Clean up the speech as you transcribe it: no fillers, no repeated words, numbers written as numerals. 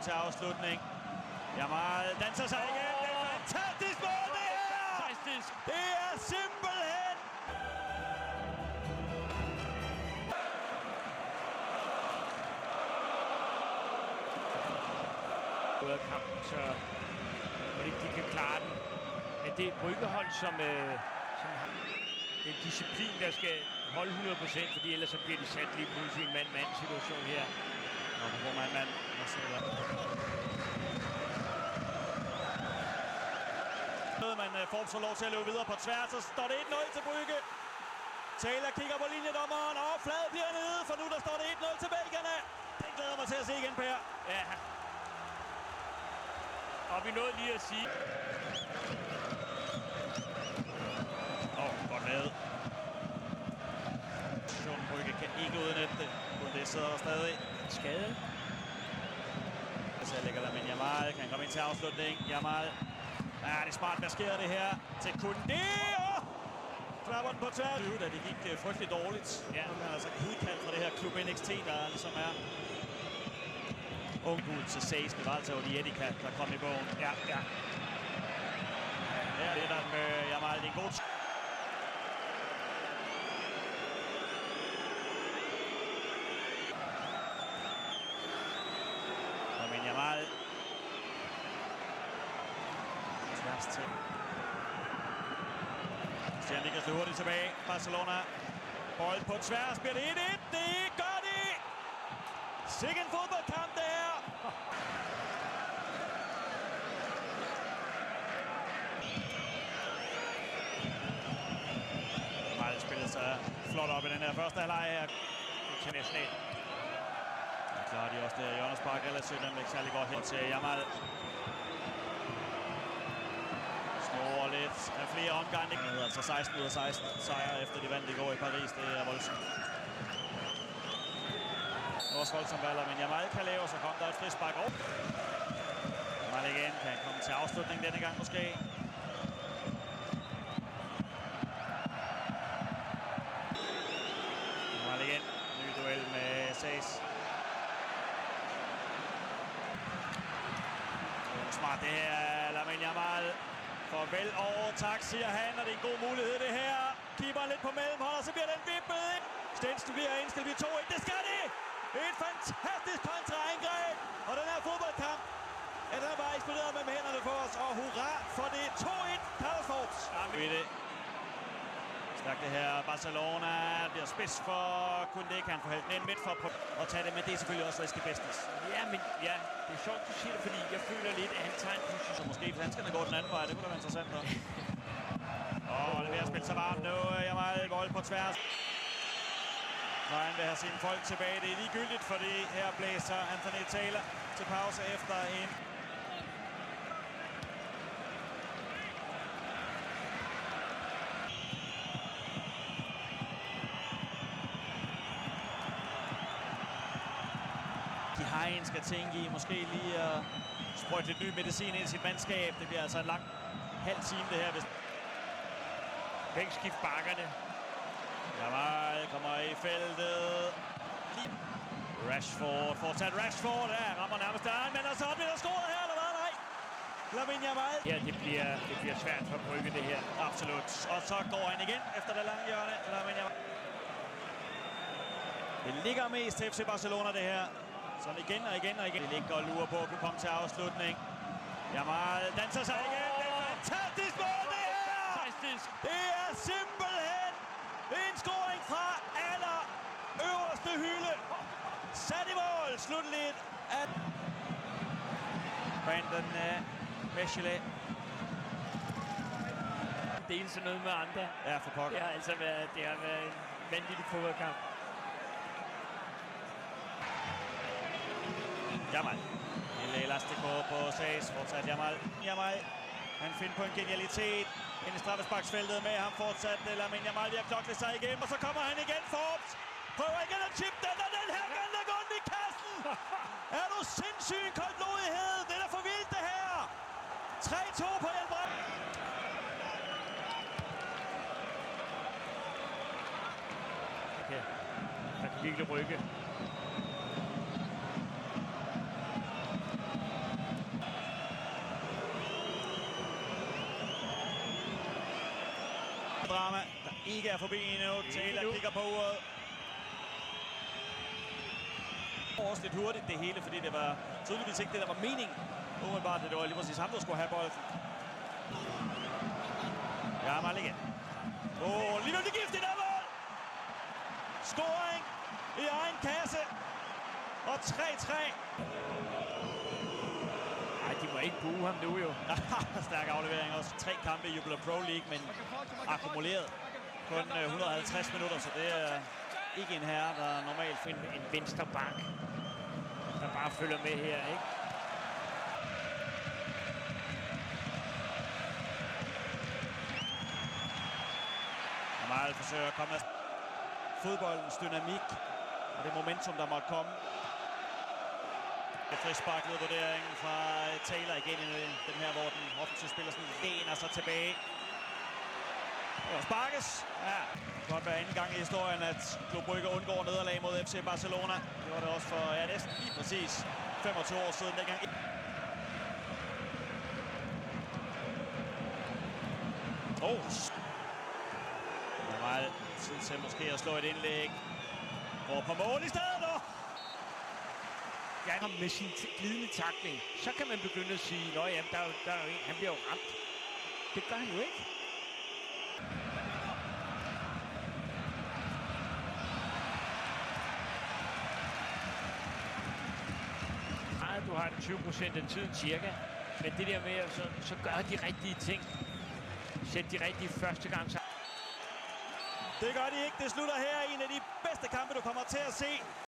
til afslutning. Jamal danser sig igen. Det er fantastisk mål, det her! Fantastisk! Det er simpelthen... Ud af kampen, så ikke de kan klare den. Men det er et Brygge-hold, som har en disciplin, der skal holde 100%, fordi ellers så bliver de sat lige pludselig i en mand-mand-situation her. Nå, hvor mand. Man får så lov til at løbe videre på tværs, så står det 1-0 til Brygge. Taylor kigger på linjedommeren, og flad bliver nede, for nu der står det 1-0 til belgierne. Det glæder mig til at se igen, Per. Ja. Og vi nåede lige at sige... Godt lavet. Brygge kan ikke udnytte det. Kun det sidder der stadig. Skade. Så lægger Lamine Yamal. Kan komme ind til afslutning. Yamal. Ja, det er smart. Hvad sker det her? Til Koundé. Klapper den på tværs. Da det gik frygteligt dårligt. Ja. Man er altså hidkaldt fra det her klub NXT, der ligesom er ungud til 16. Det var altså Odiedika, der kom i bogen. Ja. Ja, det er der med Yamal. Det er en god... Yamal. Tværs til. Stjernen kan slå hurtigt tilbage. Barcelona. Bold på tværs. Bliver det 1-1? Det gør det! Sikke en fodboldkamp, det her! Yamal spiller sig flot op i den her første halvleg her. Til næsten et. Klarer de også det. Jonas Park relativt nemlig ikke særlig godt hen til Yamal. Snor lidt af flere omgange. Det hedder altså 16 ud af 16 sejre efter de vandt i går i Paris. Det er voldsomt. Det er også voldsomt valg, men Yamal kan lave, så kom der et frispark op. Yamal igen kan komme til afslutning denne gang måske. Yamal igen. Ny duel med Says. Smart det her, Lamine Yamal. Farvel over, tak, siger han, og det er en god mulighed det her. Keeperen lidt på mellemhold, og så bliver den vippet. Stensen bliver indstillet, vi 2-1, det skal det! Et fantastisk kontraangreb, og den her fodboldkamp, ja, den er bare eksploderet med hænderne på os, og hurra for det 2-1 Carlos Forbes. Stærkt det her, Barcelona bliver spids for Koundé, kan få hældt den ind midt for at tage det, men det er selvfølgelig også risky business. Ja, men ja, det er sjovt, du siger det, fordi jeg føler lidt, at han tager en position. Så måske hvis han skal gå den anden vej, det kunne da være interessant. Det er ved at spille sig varmt nu. Yamal bold på tværs. Når han vil have sine folk tilbage, det er ligegyldigt, fordi her blæser Anthony Taylor til pause efter en... Hein skal tænke i måske lige at sprøjte lidt ny medicin ind i sit mandskab. Det bliver altså en lang halv time det her. Bænkskift bakkerne. Yamal kommer i feltet. Rashford, fortsat Rashford. Ja, rammer nærmest døren, men så bliver der scoret her, eller hvad? Nej. Lamine Yamal. Ja, det bliver svært for Brygge det her. Absolut. Og så går han igen efter det lange hjørne. Lamine Yamal. Det ligger mest til FC Barcelona det her. Sådan igen og igen og igen. Det ligger og lurer på at kunne komme til afslutning. Yamal danser sig igen. Det er fantastisk mål, det her! Fantastisk! Det er simpelthen en scoring fra aller øverste hylde. Sat i mål. Slutligt af Brandon Mechele. Dele sådan noget med andre. Ja, for pokker. Det har været en vanvittig fodboldkamp. Yamal. Lille elastico på Says. Fortsat Yamal. Han finder på en genialitet. Ind i straffesparksfeltet med ham fortsat. Lamine Yamal ved at klokle sig igennem. Og så kommer han igen. Forbes prøver igen at chippe den. Og den her kan lægge ondt i kassen. Er du sindssyg koldblodighed? Det er da for vildt det her. 3-2 på Hjelbrand. Okay. Der kan virkelig rykke. drama, der ikke er forbi endnu. Taylor kigger på uret. Også lidt hurtigt det hele, fordi det var tydeligvis ikke det, der var meningen. Umiddelbart, det var lige præcis ham, der skulle have bolden. Jamal igen. Lige nu det giftigt af mål! Scoring i egen kasse. Og 3-3. Nej, de må ikke buge ham nu jo. Stærk aflevering også. 3 kampe i Jupiler Pro League, men akkumuleret kun 150 minutter, så det er ikke en herre, der normalt finder en venstre bak, der bare følger med her, ikke? Jamal forsøger at komme af fodboldens dynamik og det momentum, der måtte komme. Frisparket vurderingen fra Taylor igen i den her, hvor den offensive spiller sådan læner sig tilbage. Og sparkes. Ja, det kan godt være anden gang i historien, at Klub Brygge undgår nederlag mod FC Barcelona. Det var det også for næsten lige præcis 25 år siden dengang. Jamal tid til måske at slå et indlæg. Går på mål i stedet nu. Ja, med sin glidende takling, så kan man begynde at sige, at han bliver jo ramt. Det gør han jo ikke. Du har det 20% af tiden cirka, men det der med at så gøre de rigtige ting. Sæt de rigtige første gang. Det gør de ikke. Det slutter her i en af de bedste kampe, du kommer til at se.